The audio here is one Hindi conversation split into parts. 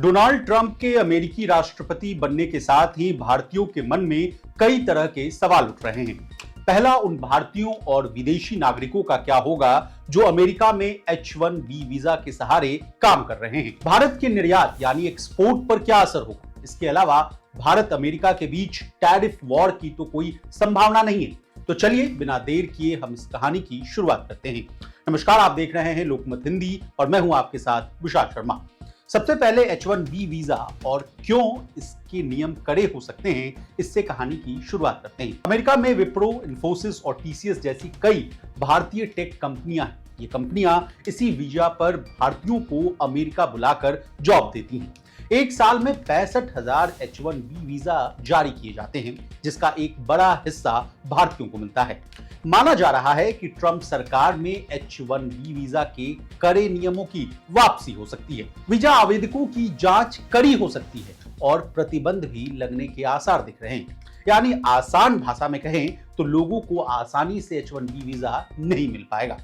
डोनाल्ड ट्रंप के अमेरिकी राष्ट्रपति बनने के साथ ही भारतीयों के मन में कई तरह के सवाल उठ रहे हैं। पहला, उन भारतीयों और विदेशी नागरिकों का क्या होगा जो अमेरिका में H-1B वीजा के सहारे काम कर रहे हैं। भारत के निर्यात यानी एक्सपोर्ट पर क्या असर होगा। इसके अलावा भारत अमेरिका के बीच टैरिफ वॉर की तो कोई संभावना नहीं है। तो चलिए बिना देर किए हम इस कहानी की शुरुआत करते हैं। नमस्कार, आप देख रहे हैं लोकमत हिंदी और मैं हूं आपके साथ विशाल शर्मा। सबसे पहले H-1B वीजा और क्यों इसके नियम कड़े हो सकते हैं, इससे कहानी की शुरुआत करते हैं। अमेरिका में विप्रो, इन्फोसिस और TCS जैसी कई भारतीय टेक कंपनियां हैं। ये कंपनियां इसी वीजा पर भारतीयों को अमेरिका बुलाकर जॉब देती हैं। एक साल में 65,000 H-1B वीजा जारी किए जाते हैं, जिसका एक बड़ा हिस्सा भारतीयों को मिलता है। माना जा रहा है कि ट्रंप सरकार में H-1B वीजा के कड़े नियमों की वापसी हो सकती है। वीजा आवेदकों की जांच कड़ी हो सकती है और प्रतिबंध भी लगने के आसार दिख रहे हैं। यानी आसान भाषा में कहें तो लोगों को आसानी से H-1B वीजा नहीं मिल पाएगा।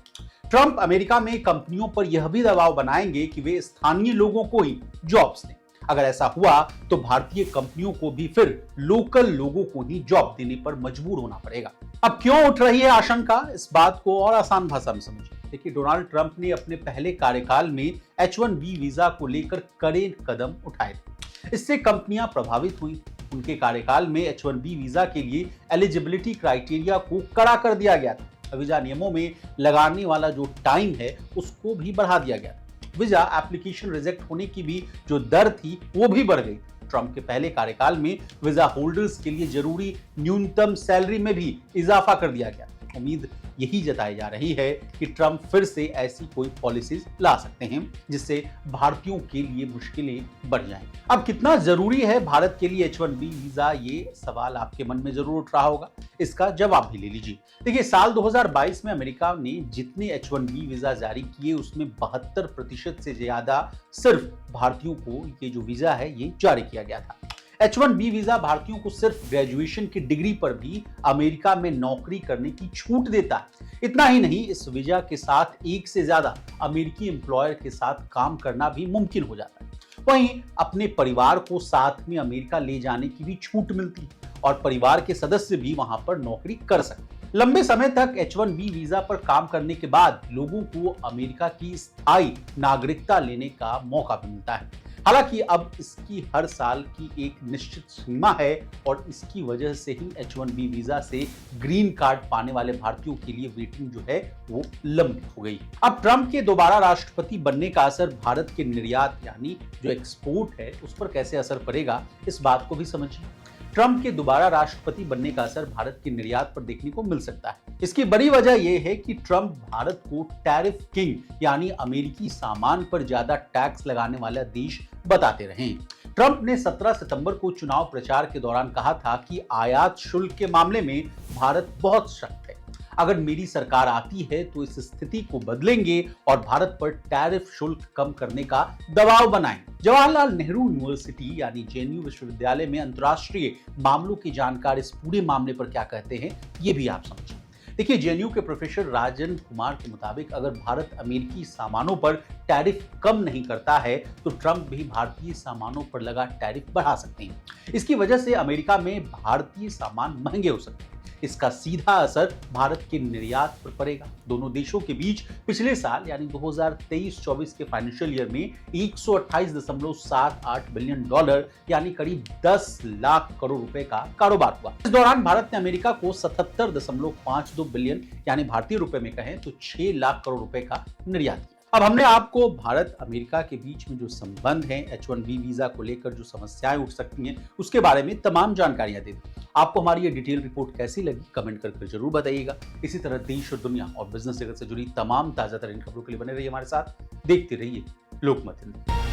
ट्रंप अमेरिका में कंपनियों पर यह भी दबाव बनाएंगे कि वे स्थानीय लोगों को ही जॉब्स दें। अगर ऐसा हुआ तो भारतीय कंपनियों को भी फिर लोकल लोगों को ही जॉब देने पर मजबूर होना पड़ेगा। अब क्यों उठ रही है आशंका, इस बात को और आसान भाषा में समझिए। देखिए, डोनाल्ड ट्रंप ने अपने पहले कार्यकाल में H-1B वीजा को लेकर कड़े कदम उठाए थे। इससे कंपनियां प्रभावित हुई। उनके कार्यकाल में H-1B वीजा के लिए एलिजिबिलिटी क्राइटेरिया को कड़ा कर दिया गया था। वीजा नियमों में लगाने वाला जो टाइम है उसको भी बढ़ा दिया गया था। वीजा एप्लीकेशन रिजेक्ट होने की भी जो दर थी वो भी बढ़ गई। ट्रंप के पहले कार्यकाल में वीजा होल्डर्स के लिए जरूरी न्यूनतम सैलरी में भी इजाफा कर दिया गया। उम्मीद यही जताई जा रही है कि ट्रंप फिर से ऐसी कोई पॉलिसीज ला सकते हैं जिससे भारतीयों के लिए मुश्किलें बढ़ जाएं। अब कितना जरूरी है भारत के लिए H-1B वीजा, ये सवाल आपके मन में जरूर उठ रहा होगा। इसका जवाब भी ले लीजिए। देखिए, साल 2022 में अमेरिका ने जितने H-1B वीजा जारी किए उसमें 72% से ज्यादा सिर्फ भारतीयों को ये जो वीजा है ये जारी किया गया था। H-1B वीजा भारतीयों को सिर्फ ग्रेजुएशन की डिग्री पर भी अमेरिका में नौकरी करने की छूट देता है। इतना ही नहीं, इस वीजा के साथ एक से ज्यादा अमेरिकी एम्प्लॉयर के साथ काम करना भी मुमकिन हो जाता है। वहीं अपने परिवार को साथ में अमेरिका ले जाने की भी छूट मिलती है और परिवार के सदस्य भी वहां पर नौकरी कर सकते हैं। लंबे समय तक H-1B वीजा पर काम करने के बाद लोगों को अमेरिका की स्थायी नागरिकता लेने का मौका भी मिलता है। हालांकि अब इसकी हर साल की एक निश्चित सीमा है और इसकी वजह से ही H-1B वीजा से ग्रीन कार्ड पाने वाले भारतीयों के लिए वेटिंग जो है वो लंबी हो गई। अब ट्रंप के दोबारा राष्ट्रपति बनने का असर भारत के निर्यात यानी जो एक्सपोर्ट है उस पर कैसे असर पड़ेगा, इस बात को भी समझिए। ट्रंप के दोबारा राष्ट्रपति बनने का असर भारत के निर्यात पर देखने को मिल सकता है। इसकी बड़ी वजह यह है कि ट्रंप भारत को टैरिफ किंग यानी अमेरिकी सामान पर ज्यादा टैक्स लगाने वाला देश बताते रहे। ट्रंप ने 17 सितंबर को चुनाव प्रचार के दौरान कहा था कि आयात शुल्क के मामले में भारत बहुत सख्त है। अगर मेरी सरकार आती है तो इस स्थिति को बदलेंगे और भारत पर टैरिफ शुल्क कम करने का दबाव बनाएंगे। जवाहरलाल नेहरू यूनिवर्सिटी यानी JNU विश्वविद्यालय में अंतर्राष्ट्रीय मामलों के जानकार इस पूरे मामले पर क्या कहते हैं, ये भी आप समझें। देखिए, JNU के प्रोफेसर राजन कुमार के मुताबिक अगर भारत अमेरिकी सामानों पर टैरिफ कम नहीं करता है तो ट्रंप भी भारतीय सामानों पर लगा टैरिफ बढ़ा सकते हैं। इसकी वजह से अमेरिका में भारतीय सामान महंगे हो सकते हैं। इसका सीधा असर भारत के निर्यात पर पड़ेगा। दोनों देशों के बीच पिछले साल यानी 2023-24 के फाइनेंशियल ईयर में 128.78 बिलियन डॉलर यानी करीब 10 लाख करोड़ रुपए का कारोबार हुआ। इस दौरान भारत ने अमेरिका को 77.52 बिलियन यानी भारतीय रुपए में कहें तो 6 लाख करोड़ रुपए का निर्यात किया। अब हमने आपको भारत अमेरिका के बीच में जो संबंध है, H-1B वीजा को लेकर जो समस्याएं उठ सकती हैं, उसके बारे में तमाम जानकारियां दे दी। आपको हमारी ये डिटेल रिपोर्ट कैसी लगी, कमेंट करके जरूर बताइएगा। इसी तरह देश और दुनिया और बिजनेस जगत से जुड़ी तमाम ताजा तरीन खबरों के लिए बने रहिए हमारे साथ। देखते रहिए लोकमत हिंदी।